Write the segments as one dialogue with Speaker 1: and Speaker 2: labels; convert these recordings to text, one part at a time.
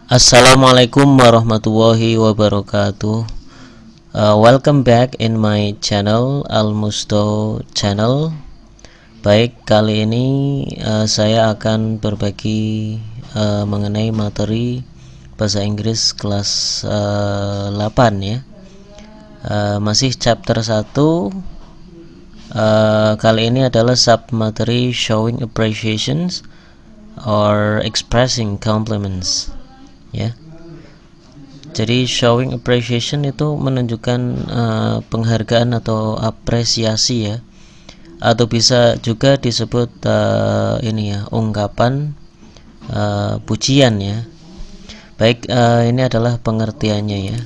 Speaker 1: Assalamualaikum warahmatullahi wabarakatuh. Welcome back in my channel Al Musto Channel. Baik, kali ini saya akan berbagi mengenai materi bahasa Inggris kelas 8 ya. Masih chapter 1. Kali ini adalah sub materi showing appreciations or expressing compliments ya. Jadi showing appreciation itu menunjukkan penghargaan atau apresiasi ya, atau bisa juga disebut ungkapan pujian ya. Baik, ini adalah pengertiannya ya,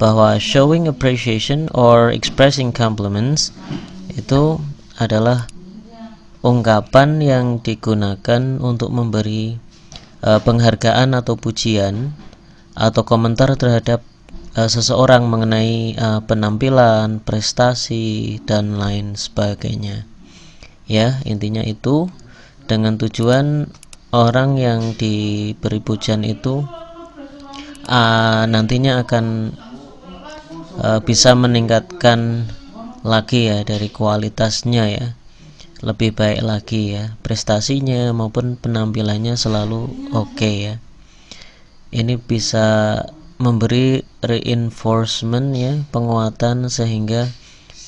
Speaker 1: bahwa showing appreciation or expressing compliments itu adalah ungkapan yang digunakan untuk memberi penghargaan atau pujian atau komentar terhadap seseorang mengenai penampilan, prestasi, dan lain sebagainya. Ya, intinya itu dengan tujuan orang yang diberi pujian itu nantinya akan bisa meningkatkan lagi ya dari kualitasnya ya, lebih baik lagi ya, prestasinya maupun penampilannya selalu oke ya. Ini bisa memberi reinforcement ya, penguatan, sehingga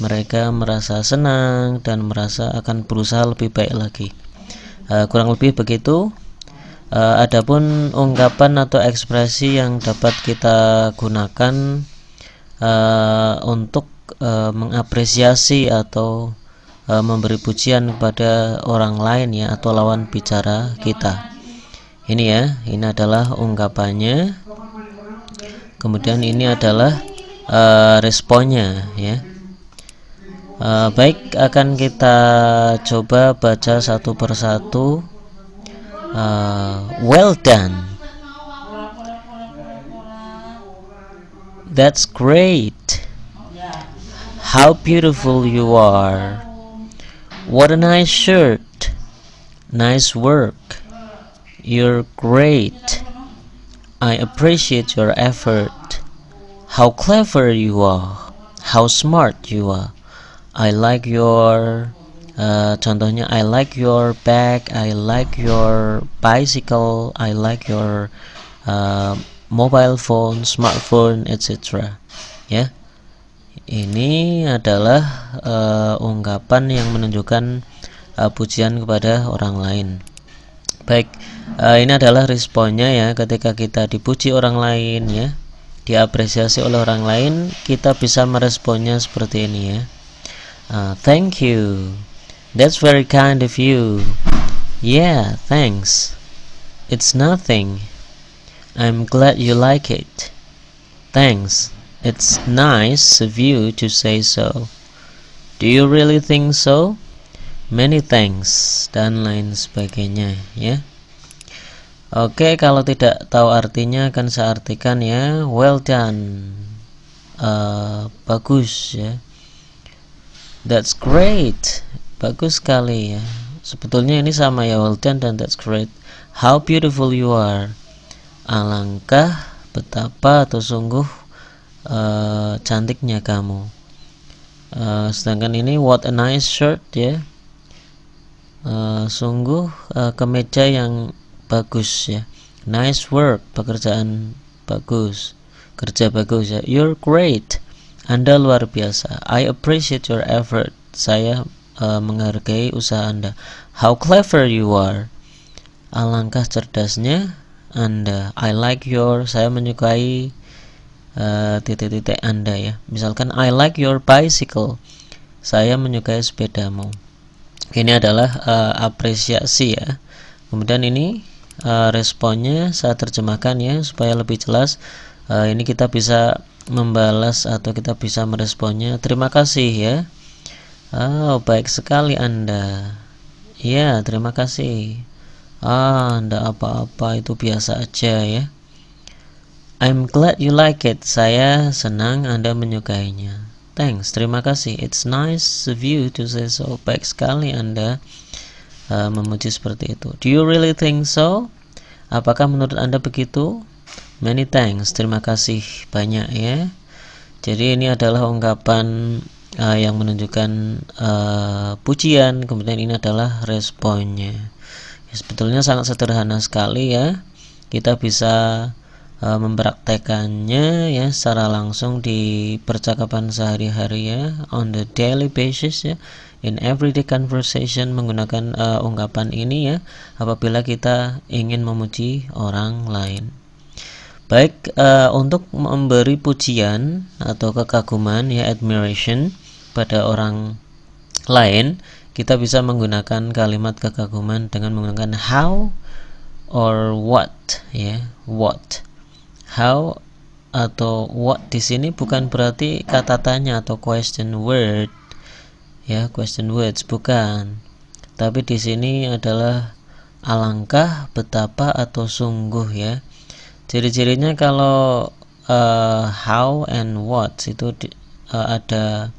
Speaker 1: mereka merasa senang dan merasa akan berusaha lebih baik lagi. Kurang lebih begitu. Adapun ungkapan atau ekspresi yang dapat kita gunakan untuk mengapresiasi atau memberi pujian kepada orang lain ya, atau lawan bicara kita. Ini ya, ini adalah ungkapannya. Kemudian ini adalah responnya ya. Baik, akan kita coba baca satu persatu. Well done. That's great. How beautiful you are. What a nice shirt. Nice work. You're great. I appreciate your effort. How clever you are. How smart you are. I like your contohnya, I like your bag. I like your bicycle. I like your mobile phone, smartphone, etc. Ya. Ini adalah ungkapan yang menunjukkan pujian kepada orang lain. Baik, ini adalah responnya ya, ketika kita dipuji orang lain ya, diapresiasi oleh orang lain, kita bisa meresponnya seperti ini ya. Thank you. That's very kind of you. Yeah, thanks. It's nothing. I'm glad you like it. Thanks. It's nice of you to say so. Do you really think so? Many thanks, dan lain sebagainya ya. Oke, kalau tidak tahu artinya akan saya artikan ya. Well done, bagus ya. That's great, bagus sekali ya. Sebetulnya ini sama ya, well done dan that's great. How beautiful you are, alangkah, betapa atau sungguh cantiknya kamu. Sedangkan ini what a nice shirt ya, sungguh kemeja yang bagus ya. Nice work, pekerjaan bagus, kerja bagus ya. You're great, Anda luar biasa. I appreciate your effort, saya menghargai usaha Anda. How clever you are, alangkah cerdasnya Anda. I like your, saya menyukai titik-titik Anda ya. Misalkan I like your bicycle, saya menyukai sepedamu. Ini adalah apresiasi ya. Kemudian ini responnya saya terjemahkan ya supaya lebih jelas. Ini kita bisa membalas atau kita bisa meresponnya. Terima kasih ya. Baik sekali Anda. Ya, terima kasih. Anda apa-apa, itu biasa aja ya. I'm glad you like it. Saya senang Anda menyukainya. Thanks, terima kasih. It's nice of you to say so. Baik sekali Anda memuji seperti itu. Do you really think so? Apakah menurut Anda begitu? Many thanks, terima kasih banyak ya. Jadi ini adalah ungkapan yang menunjukkan pujian, kemudian ini adalah responnya. Ya, sebetulnya sangat sederhana sekali ya. Kita bisa mempraktekannya ya secara langsung di percakapan sehari-hari ya, on the daily basis ya, in everyday conversation, menggunakan ungkapan ini ya apabila kita ingin memuji orang lain. Baik, untuk memberi pujian atau kekaguman ya, admiration pada orang lain, kita bisa menggunakan kalimat kekaguman dengan menggunakan how or what ya, what. How atau what di sini bukan berarti kata tanya atau question word ya, question words bukan. Tapi di sini adalah alangkah, betapa atau sungguh ya. Ciri-cirinya kalau how and what itu ada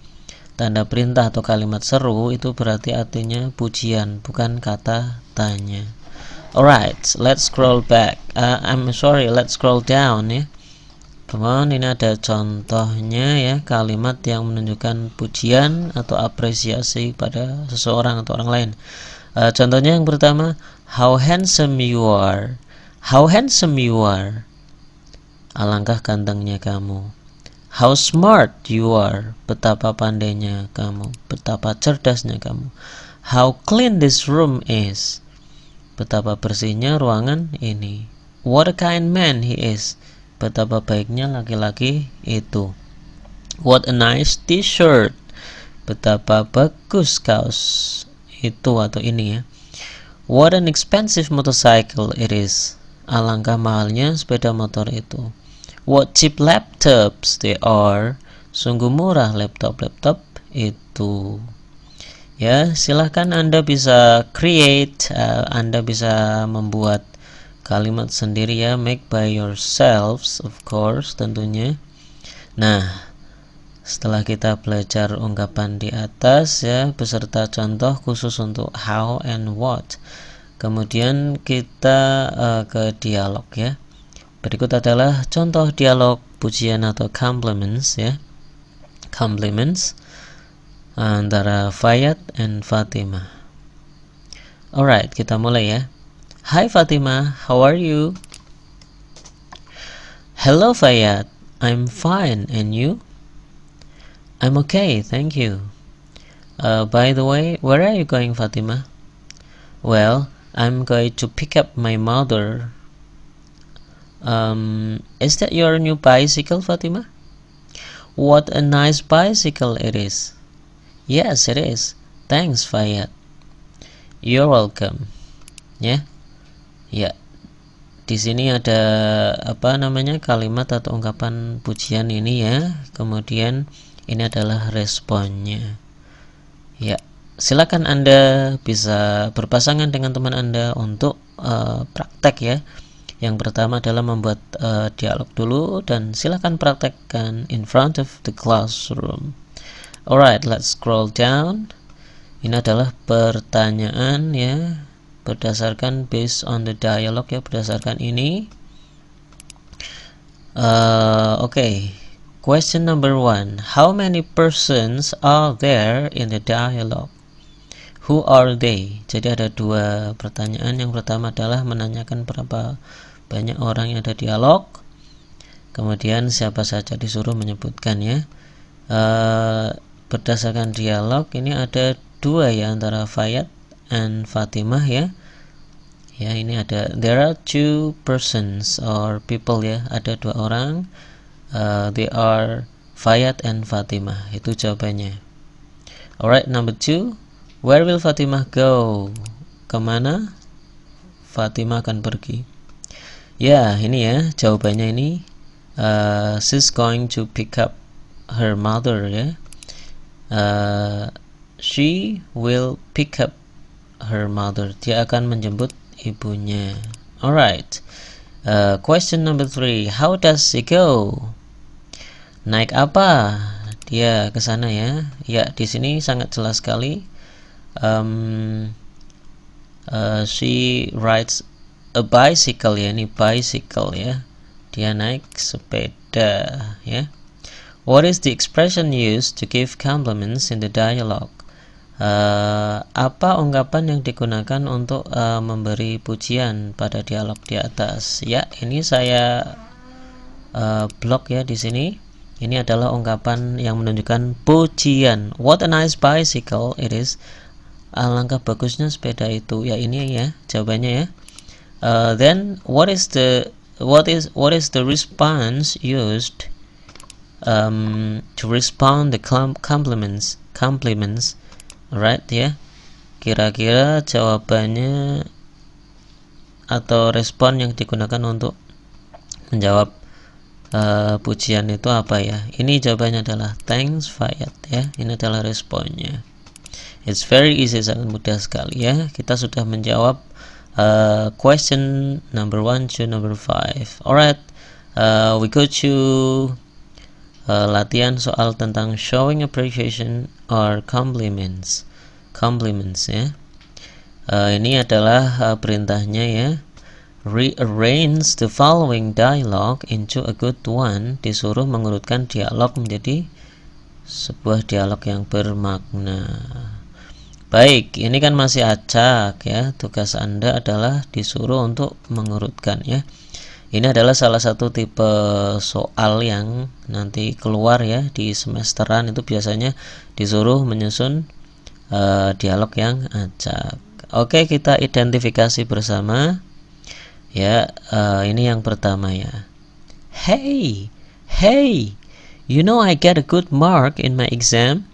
Speaker 1: tanda perintah atau kalimat seru, itu berarti artinya pujian, bukan kata tanya. Alright, let's scroll back. Let's scroll down ya. Come on, ini ada contohnya ya, kalimat yang menunjukkan pujian atau apresiasi pada seseorang atau orang lain. Contohnya yang pertama, how handsome you are. How handsome you are. Alangkah gantengnya kamu. How smart you are. Betapa pandainya kamu, betapa cerdasnya kamu. How clean this room is. Betapa bersihnya ruangan ini. What a kind man he is. Betapa baiknya laki-laki itu. What a nice t-shirt. Betapa bagus kaos itu atau ini ya. What an expensive motorcycle it is. Alangkah mahalnya sepeda motor itu. What cheap laptops they are. Sungguh murah laptop-laptop itu. Ya, silahkan Anda bisa create, Anda bisa membuat kalimat sendiri ya, make by yourselves of course tentunya. Nah, setelah kita belajar ungkapan di atas ya beserta contoh khusus untuk how and what, kemudian kita ke dialog ya. Berikut adalah contoh dialog pujian atau compliments ya, compliments antara Fayat and Fatimah. Alright, kita mulai ya. Hi Fatimah, how are you? Hello Fayat, I'm fine, and you? I'm okay, thank you. By the way, where are you going Fatimah? Well, I'm going to pick up my mother. Is that your new bicycle Fatimah? What a nice bicycle it is. Yes, it is. Thanks, Fayat. You're welcome. Ya. Ya. Di sini ada kalimat atau ungkapan pujian ini ya. Kemudian ini adalah responnya. Ya. Silakan Anda bisa berpasangan dengan teman Anda untuk praktek ya. Yang pertama adalah membuat dialog dulu dan silakan praktekkan in front of the classroom. Alright, let's scroll down. Ini adalah pertanyaan ya, berdasarkan based on the dialogue ya, berdasarkan ini. Okay. Question number 1. How many persons are there in the dialogue? Who are they? Jadi ada dua pertanyaan. Yang pertama adalah menanyakan berapa banyak orang yang ada dialog. Kemudian siapa saja disuruh menyebutkan ya. Berdasarkan dialog ini ada dua ya, antara Fayat and Fatimah ya. Ya, ini ada there are two persons or people ya, ada dua orang. They are Fayat and Fatimah. Itu jawabannya. Alright, number 2. Where will Fatimah go? Kemana Fatimah akan pergi? Ya, ini ya jawabannya ini. She's going to pick up her mother ya. She will pick up her mother. Dia akan menjemput ibunya. Alright. Question number 3. How does she go? Naik apa dia ke sana ya? Ya, di sini sangat jelas sekali. She rides a bicycle ya, ini bicycle ya, dia naik sepeda ya. What is the expression used to give compliments in the dialogue? Apa ungkapan yang digunakan untuk memberi pujian pada dialog di atas? Ya, ini saya blok ya di sini. Ini adalah ungkapan yang menunjukkan pujian. What a nice bicycle it is. Alangkah bagusnya sepeda itu. Ya, ini ya jawabannya ya. Then what is the response used to respond the compliments? Right ya. Kira-kira jawabannya atau respon yang digunakan untuk menjawab pujian itu apa ya? Ini jawabannya adalah thanks Fayat ya. Ini adalah responnya. It's very easy, sangat mudah sekali ya. Kita sudah menjawab question number 1 to number 5. Alright, we go to latihan soal tentang showing appreciation or compliments ya. Ini adalah perintahnya ya. Rearrange the following dialogue into a good one. Disuruh mengurutkan dialog menjadi sebuah dialog yang bermakna. Baik, ini kan masih acak ya. Tugas Anda adalah disuruh untuk mengurutkan ya. Ini adalah salah satu tipe soal yang nanti keluar ya di semesteran, itu biasanya disuruh menyusun dialog yang acak. Oke, kita identifikasi bersama ya. Ini yang pertama ya. Hey, you know I get a good mark in my exam.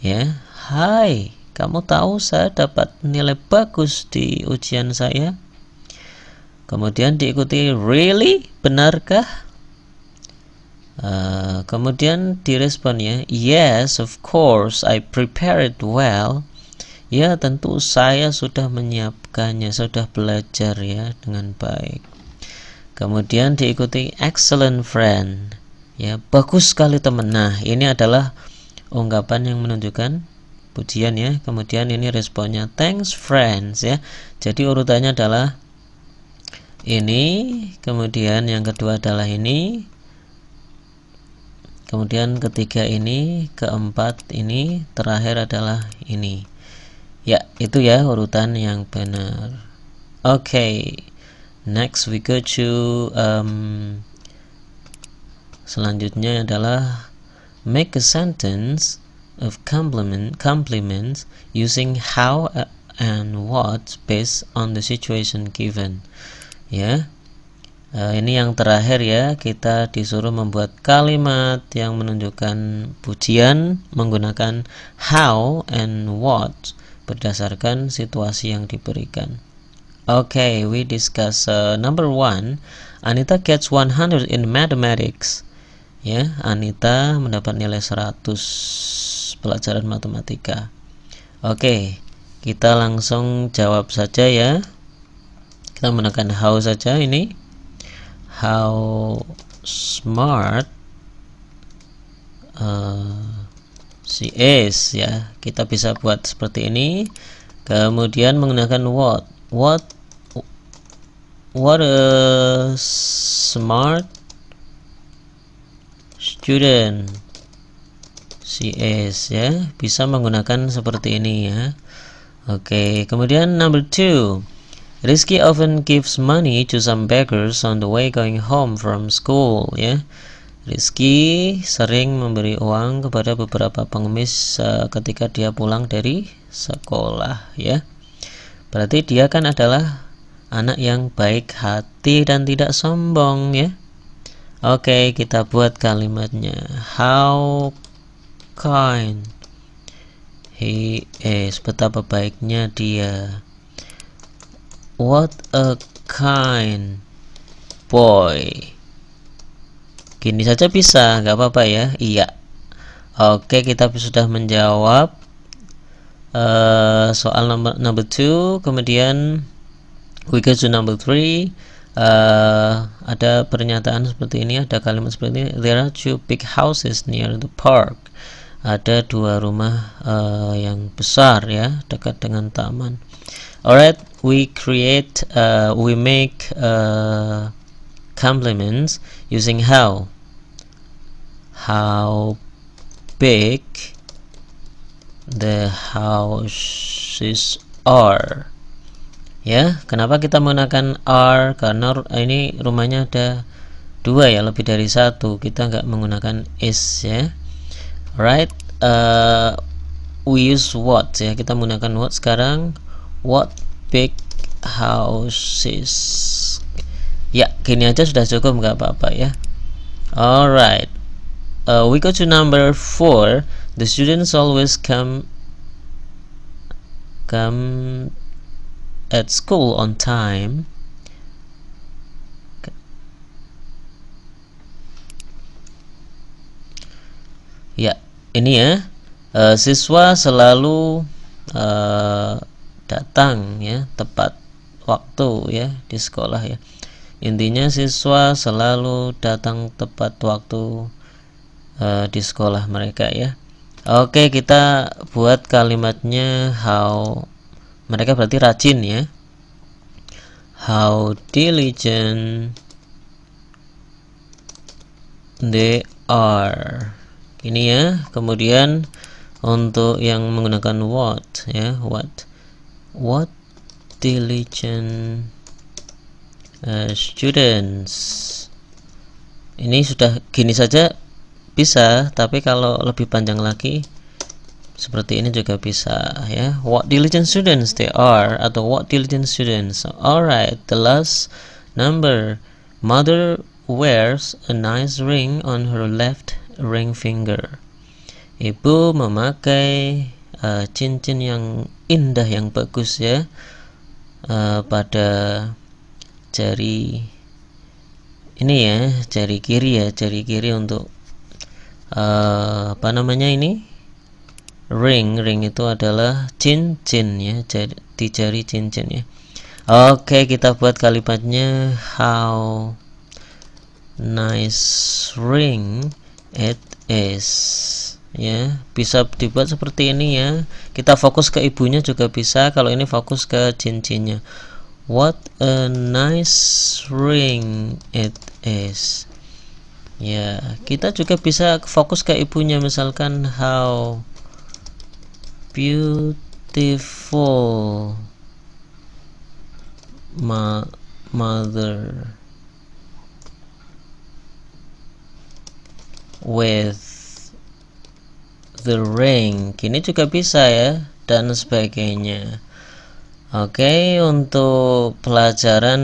Speaker 1: Ya, hai, kamu tahu saya dapat nilai bagus di ujian saya. Kemudian diikuti really, benarkah? Kemudian direspon ya, yes of course I prepared well. Ya, tentu saya sudah menyiapkannya, sudah belajar ya dengan baik. Kemudian diikuti excellent friend. Ya, bagus sekali teman. Nah, ini adalah ungkapan yang menunjukkan pujian ya. Kemudian ini responnya thanks friends ya. Jadi urutannya adalah ini, kemudian yang kedua adalah ini, kemudian ketiga ini, keempat ini, terakhir adalah ini. Ya, itu ya urutan yang benar. Okay, next we go to selanjutnya adalah make a sentence of compliments using how and what based on the situation given. Ya, ini yang terakhir ya. Kita disuruh membuat kalimat yang menunjukkan pujian menggunakan how and what berdasarkan situasi yang diberikan. Okay, we discuss number 1. Anita gets 100 in mathematics. Ya, Anita mendapat nilai 100 pelajaran matematika. Oke, kita langsung jawab saja ya. Kita menggunakan how saja ini. How smart she is ya. Kita bisa buat seperti ini. Kemudian menggunakan what a smart student she is ya. Bisa menggunakan seperti ini ya. Oke, kemudian number 2. Rizky often gives money to some beggars on the way going home from school ya. Rizky sering memberi uang kepada beberapa pengemis ketika dia pulang dari sekolah ya. Berarti dia kan adalah anak yang baik hati dan tidak sombong ya. Oke, kita buat kalimatnya. How kind he is, betapa baiknya dia. What a kind boy. Gini saja bisa, nggak apa-apa ya. Iya. Oke, kita sudah menjawab soal number 2. Kemudian we go to number 3. Ada pernyataan seperti ini, ada kalimat seperti ini. There are 2 big houses near the park. ada 2 rumah yang besar ya, dekat dengan taman. Alright, we make compliments using how big the houses are. Ya, kenapa kita menggunakan are? Karena ini rumahnya ada 2 ya, lebih dari 1. Kita nggak menggunakan is ya. Alright, we use what ya, kita menggunakan what sekarang. What big houses. Ya, gini aja sudah cukup, nggak apa-apa ya. Alright, we go to number 4. The students always come at school on time. Ya, ini ya, siswa selalu datang ya tepat waktu ya di sekolah ya. Intinya siswa selalu datang tepat waktu di sekolah mereka ya. Oke, kita buat kalimatnya how. Mereka berarti rajin ya. How diligent they are. Ini ya. Kemudian untuk yang menggunakan what ya, what diligent students. Ini sudah gini saja bisa, tapi kalau lebih panjang lagi seperti ini juga bisa ya. What diligent students they are, atau what diligent students. Alright, the last number. Mother wears a nice ring on her left ring finger. Ibu memakai cincin yang indah, yang bagus ya, pada jari ini ya, jari kiri ya, jari kiri untuk apa namanya ini, ring itu adalah cincin ya, di jari cincin ya. Oke, kita buat kalimatnya how nice ring it is ya. Bisa dibuat seperti ini ya. Kita fokus ke ibunya juga bisa, kalau ini fokus ke cincinnya. What a nice ring it is. Ya, kita juga bisa fokus ke ibunya, misalkan how beautiful mother with the ring. Gini juga bisa ya, dan sebagainya. Oke, untuk pelajaran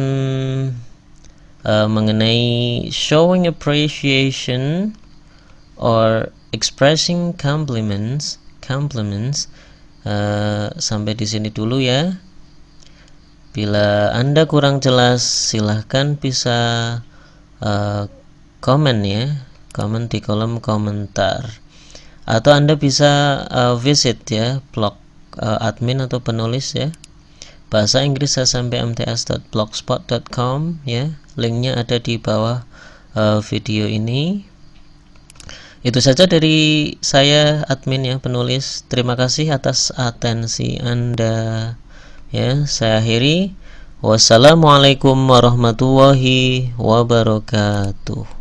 Speaker 1: mengenai showing appreciation or expressing compliments sampai di sini dulu ya. Bila Anda kurang jelas, silahkan bisa komen ya, komen di kolom komentar, atau Anda bisa visit ya blog admin atau penulis ya, bahasa Inggris smp.mts.blogspot.com ya. Linknya ada di bawah video ini. Itu saja dari saya, admin ya, penulis. Terima kasih atas atensi Anda ya. Saya akhiri. Wassalamualaikum warahmatullahi wabarakatuh.